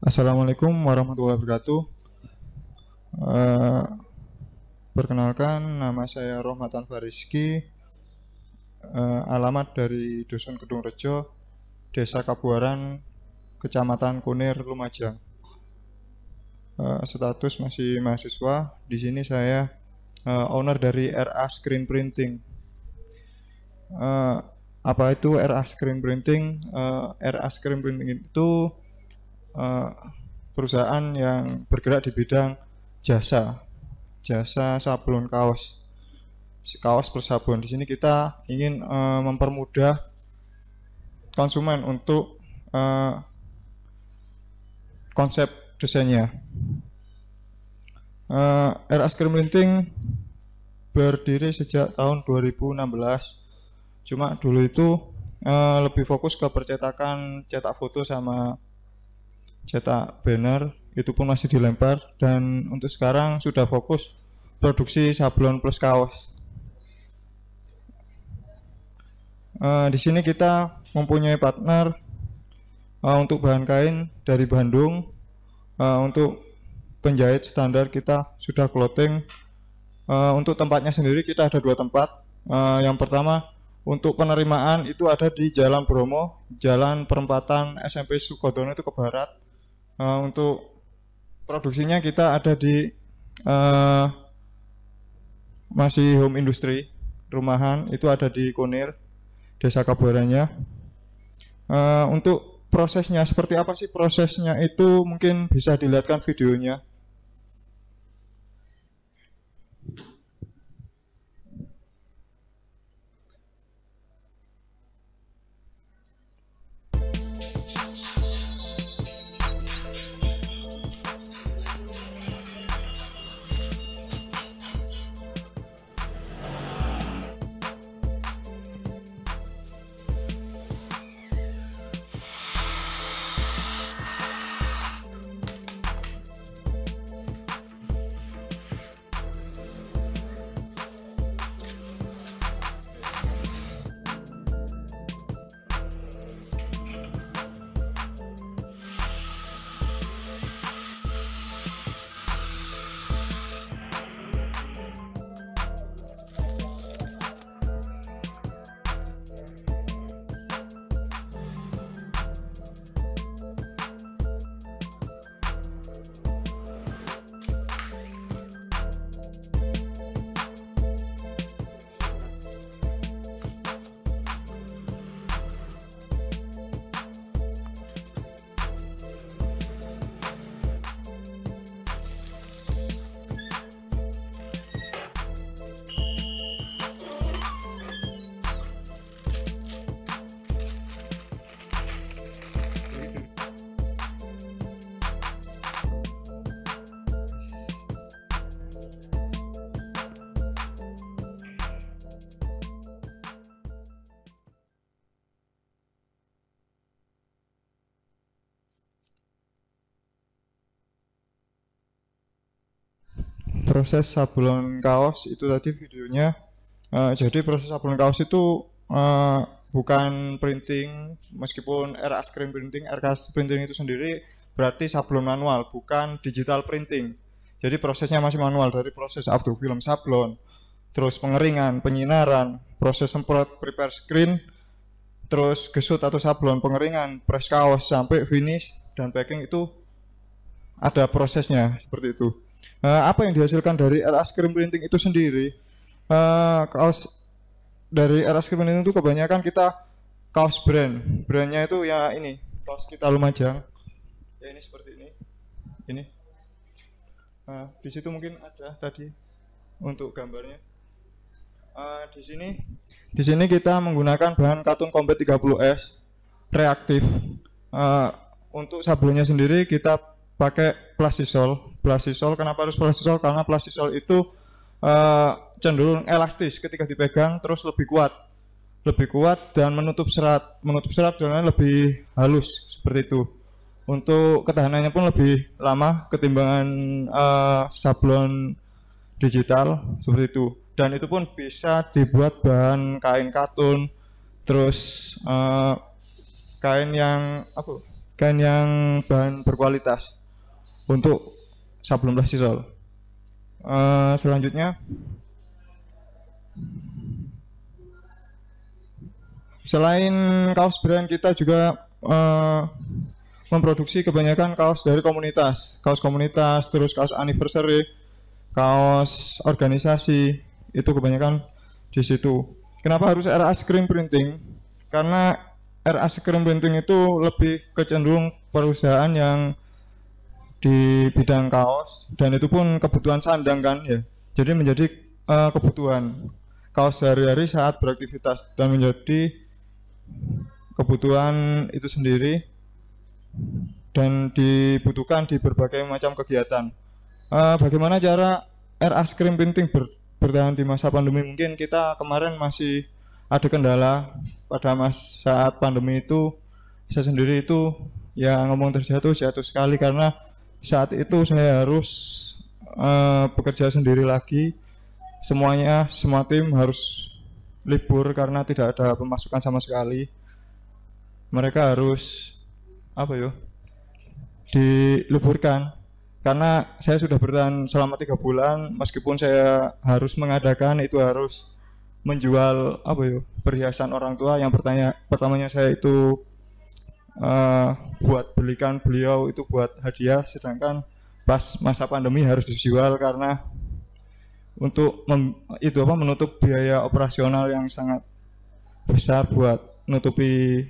Assalamualaikum warahmatullahi wabarakatuh. Eh, Perkenalkan, nama saya Rohmatan Fariski. Alamat dari Dusun Kedung Rejo, Desa Kabuaran, Kecamatan Kunir, Lumajang. Status masih mahasiswa. Di sini saya owner dari RA Screen Printing. Eh, apa itu RA Screen Printing? RA Screen Printing itu eh, perusahaan yang bergerak di bidang jasa sablon kaos per sabun. Di sini kita ingin mempermudah konsumen untuk konsep desainnya. RA Screen Printing berdiri sejak tahun 2016. Cuma dulu itu lebih fokus ke percetakan cetak foto sama cetak banner, itu pun masih dilempar, dan untuk sekarang sudah fokus produksi sablon plus kaos. Di sini kita mempunyai partner untuk bahan kain dari Bandung. Untuk penjahit standar kita sudah clothing. Untuk tempatnya sendiri kita ada 2 tempat. Yang pertama untuk penerimaan itu ada di Jalan Bromo, Jalan Perempatan SMP Sukodono itu ke barat. Untuk produksinya kita ada di masih home industry, rumahan itu ada di Kunir, Desa Kabuarannya. Untuk prosesnya seperti apa sih prosesnya itu mungkin bisa dilihatkan videonya. Proses sablon kaos itu tadi videonya. Jadi proses sablon kaos itu bukan printing, meskipun RA Screen Printing, RK Printing itu sendiri berarti sablon manual, bukan digital printing. Jadi prosesnya masih manual, dari proses after film sablon, terus pengeringan, penyinaran, proses semprot, prepare screen, terus gesut atau sablon, pengeringan, press kaos sampai finish dan packing, itu ada prosesnya seperti itu. Apa yang dihasilkan dari RA Screen Printing itu sendiri? Kaos dari RA Screen Printing itu kebanyakan kita kaos brandnya itu ya ini, kaos kita Lumajang ya, ini seperti ini. Di situ mungkin ada tadi untuk gambarnya. Di sini kita menggunakan bahan katun Combat 30S reaktif. Untuk sablonnya sendiri kita pakai plastisol. Kenapa harus plastisol? Karena plastisol itu cenderung elastis ketika dipegang, terus lebih kuat dan menutup serat dan lebih halus seperti itu. Untuk ketahanannya pun lebih lama ketimbang sablon digital seperti itu. Dan itu pun bisa dibuat bahan kain katun, terus kain yang apa? kain yang bahan berkualitas untuk sablon plastisol. Selanjutnya, selain kaos brand, kita juga memproduksi kebanyakan kaos dari komunitas, terus kaos anniversary, kaos organisasi, itu kebanyakan di situ. Kenapa harus RA Screen Printing? Karena RA Screen Printing itu lebih kecenderung perusahaan yang di bidang kaos, dan itu pun kebutuhan sandang kan ya. Jadi menjadi kebutuhan kaos sehari-hari saat beraktivitas dan menjadi kebutuhan itu sendiri dan dibutuhkan di berbagai macam kegiatan. Bagaimana cara RA Screen Printing bertahan di masa pandemi? Mungkin kita kemarin masih ada kendala pada saat pandemi itu. Saya sendiri itu ya ngomong jatuh sekali, karena saat itu saya harus bekerja sendiri lagi. Semua tim harus libur karena tidak ada pemasukan sama sekali. Mereka harus diliburkan. Karena saya sudah bertahan selama 3 bulan, meskipun saya harus mengadakan itu, harus menjual perhiasan orang tua. Yang pertamanya saya itu buat belikan beliau itu buat hadiah, sedangkan pas masa pandemi harus dijual karena untuk menutup biaya operasional yang sangat besar buat menutupi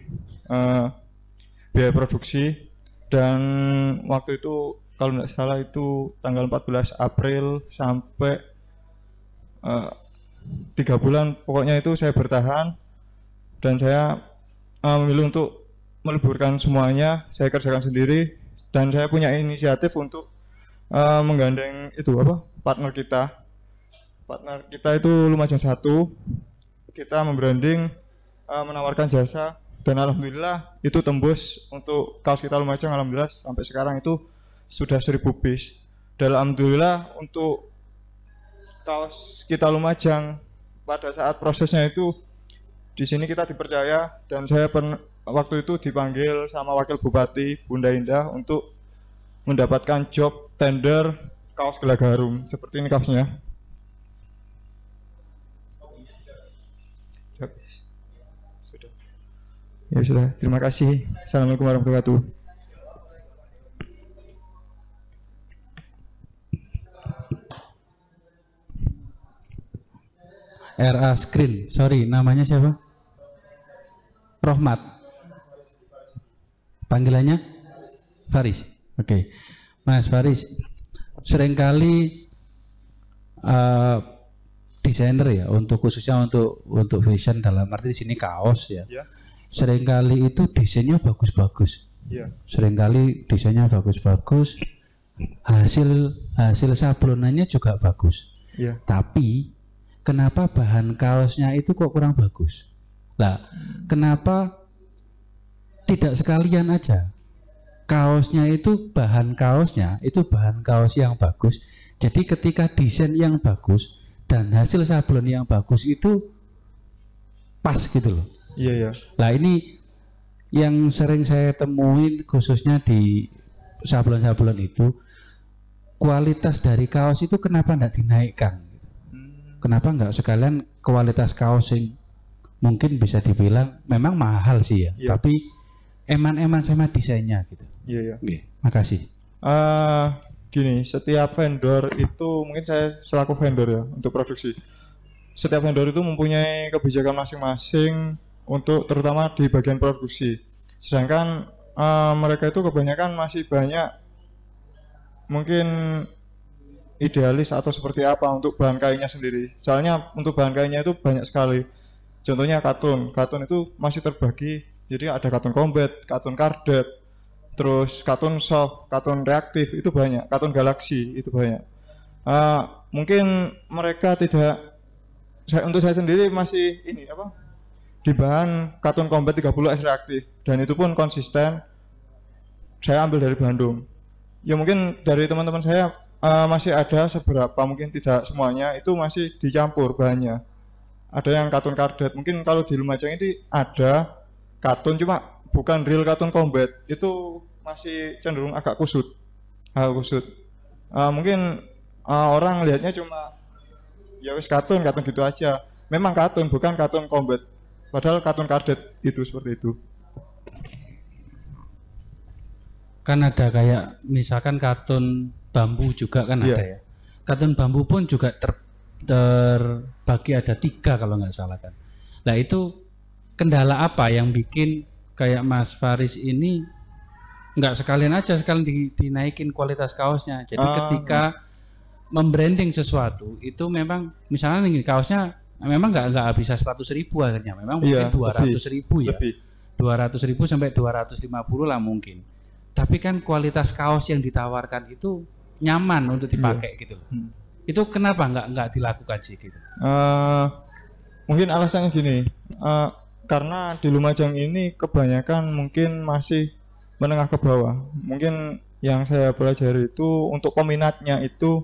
biaya produksi. Dan waktu itu kalau tidak salah itu tanggal 14 April sampai 3 bulan pokoknya itu saya bertahan, dan saya memilih untuk meliburkan semuanya. Saya kerjakan sendiri, dan saya punya inisiatif untuk menggandeng partner kita itu Lumajang 1. Kita membranding, menawarkan jasa, dan alhamdulillah itu tembus untuk kaos kita Lumajang. Alhamdulillah sampai sekarang itu sudah 1000 piece. Dan alhamdulillah untuk kaos kita Lumajang pada saat prosesnya itu di sini kita dipercaya, dan saya waktu itu dipanggil sama Wakil Bupati Bunda Indah untuk mendapatkan job tender kaos Gelagarum. Seperti ini kaosnya. Sudah. Terima kasih. Assalamualaikum warahmatullahi wabarakatuh. RA Screen, sorry, namanya siapa? Rohmat. Panggilannya? Faris. Oke. Mas Faris, seringkali desainer ya, khususnya untuk fashion, dalam arti di sini kaos ya. Seringkali itu desainnya bagus-bagus. Seringkali desainnya bagus-bagus. Hasil sablonannya juga bagus. Tapi kenapa bahan kaosnya itu kok kurang bagus? Lah, kenapa tidak sekalian aja kaosnya itu bahan kaos yang bagus. Jadi ketika desain yang bagus dan hasil sablon yang bagus itu pas gitu loh. Lah ini yang sering saya temuin khususnya di sablon-sablon itu, kualitas dari kaos itu kenapa tidak dinaikkan? Kenapa nggak sekalian kualitas kaos yang mungkin bisa dibilang memang mahal sih ya, tapi eman-eman sama desainnya gitu. Makasih. Gini, setiap vendor itu, mungkin saya selaku vendor ya untuk produksi, setiap vendor itu mempunyai kebijakan masing-masing untuk terutama di bagian produksi. Sedangkan mereka itu kebanyakan masih banyak mungkin idealis atau seperti apa untuk bahan kainnya sendiri. Soalnya untuk bahan kainnya itu banyak sekali. Contohnya katun itu masih terbagi. Jadi ada katun combat, katun kardet, terus katun soft, katun reaktif, itu banyak. Katun galaksi itu banyak. Mungkin mereka tidak. Untuk saya sendiri masih di bahan katun combat 30S reaktif, dan itu pun konsisten. Saya ambil dari Bandung. Ya mungkin dari teman-teman saya masih ada seberapa, mungkin tidak semuanya, itu masih dicampur bahannya. Ada yang katun kardet, mungkin kalau di Lumajang ini ada katun cuma bukan real kartun combat, itu masih cenderung agak kusut. Mungkin orang lihatnya cuma ya wis kartun gitu aja. Memang kartun, bukan kartun combat. Padahal kartun kadet itu seperti itu. Kan ada kayak misalkan kartun bambu juga kan ada ya. Kartun bambu pun juga terbagi ada 3 kalau nggak salah kan. Nah itu kendala apa yang bikin kayak Mas Faris ini nggak sekalian dinaikin kualitas kaosnya. Jadi ketika membranding sesuatu itu memang misalnya nih kaosnya memang nggak bisa 100.000 akhirnya, memang mungkin 200.000 ya. Lebih. 200.000 sampai 250 lah mungkin. Tapi kan kualitas kaos yang ditawarkan itu nyaman untuk dipakai gitu loh. Itu kenapa nggak dilakukan sih gitu? Mungkin alasannya gini, karena di Lumajang ini kebanyakan mungkin masih menengah ke bawah. Mungkin yang saya pelajari itu untuk peminatnya itu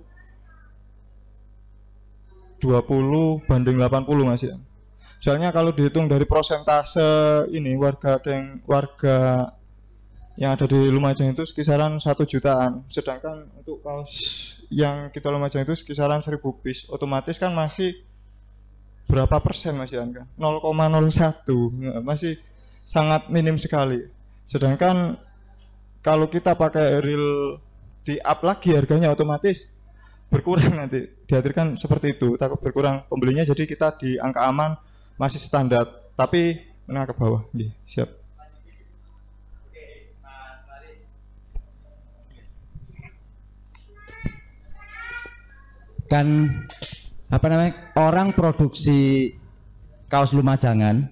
20 banding 80 Mas ya. Soalnya kalau dihitung dari persentase ini warga yang ada di Lumajang itu sekisaran 1 jutaan, sedangkan untuk kaos yang kita Lumajang itu sekisaran 1000 piece, otomatis kan masih berapa persen Mas Yan kan? 0,01, masih sangat minim sekali. Sedangkan kalau kita pakai real di up lagi harganya otomatis berkurang nanti, diaturkan seperti itu, takut berkurang pembelinya, jadi kita di angka aman masih standar, tapi menengah ke bawah. Siap. Kan orang produksi kaos Lumajangan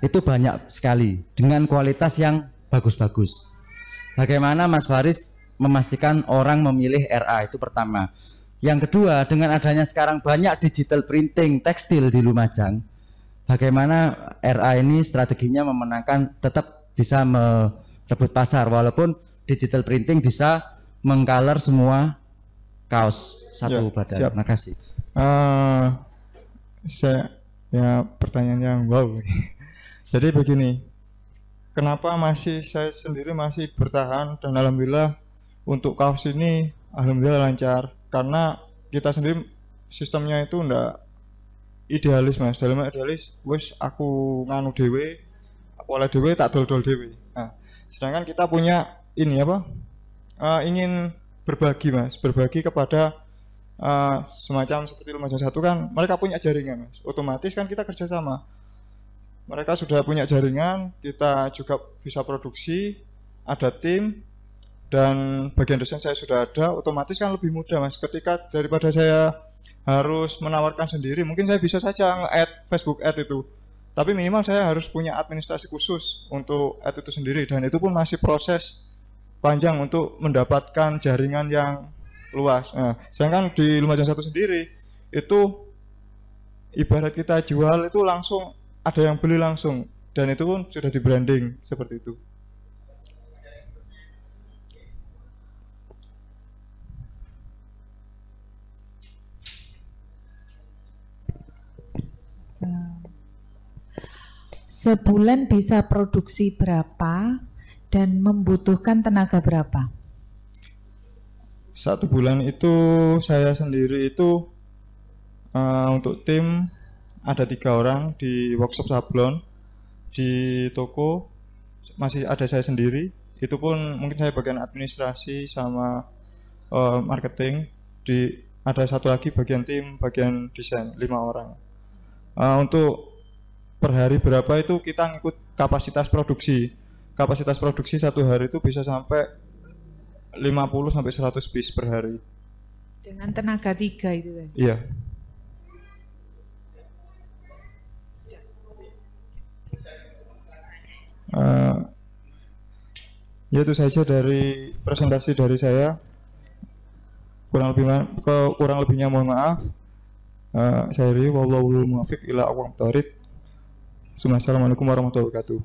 itu banyak sekali dengan kualitas yang bagus-bagus. Bagaimana Mas Faris memastikan orang memilih RA? Itu pertama. Yang kedua, dengan adanya sekarang banyak digital printing tekstil di Lumajang, bagaimana RA ini strateginya memenangkan, tetap bisa merebut pasar walaupun digital printing bisa mengcolor semua kaos satu badan. Siap. Terima kasih. Saya pertanyaan yang wow. Jadi begini, kenapa saya sendiri masih bertahan, dan alhamdulillah untuk kaos ini alhamdulillah lancar, karena kita sendiri sistemnya itu ndak idealis Mas. Dalam idealis wis aku nganu dhewe, aku oleh dhewe tak dol-dol dhewe. Nah, sedangkan kita punya ini ingin berbagi Mas, berbagi kepada semacam seperti Lumajang 1 kan mereka punya jaringan Mas. Otomatis kan kita kerjasama. Mereka sudah punya jaringan, kita juga bisa produksi, ada tim, dan bagian desain saya sudah ada, otomatis kan lebih mudah Mas. Ketika daripada saya harus menawarkan sendiri, mungkin saya bisa saja nge-add Facebook ad itu, tapi minimal saya harus punya administrasi khusus untuk ad itu sendiri, dan itu pun masih proses panjang untuk mendapatkan jaringan yang luas. Nah, sedangkan di Lumajang 1 sendiri itu ibarat kita jual itu langsung ada yang beli langsung, dan itu pun sudah di branding seperti itu. Sebulan bisa produksi berapa dan membutuhkan tenaga berapa? 1 bulan itu saya sendiri itu untuk tim ada 3 orang, di workshop sablon, di toko masih ada saya sendiri, itu pun mungkin saya bagian administrasi sama marketing, ada 1 lagi bagian tim, bagian desain, 5 orang. Untuk per hari berapa itu kita ngikut kapasitas produksi. Kapasitas produksi 1 hari itu bisa sampai 50 sampai 100 piece per hari. Dengan tenaga 3 itu kan? Iya. Ya itu saja dari presentasi dari saya. Kurang lebihnya mohon maaf. Saya Ri, wallahu muwaffiq ila aqwamit thoriq. Assalamualaikum warahmatullahi wabarakatuh.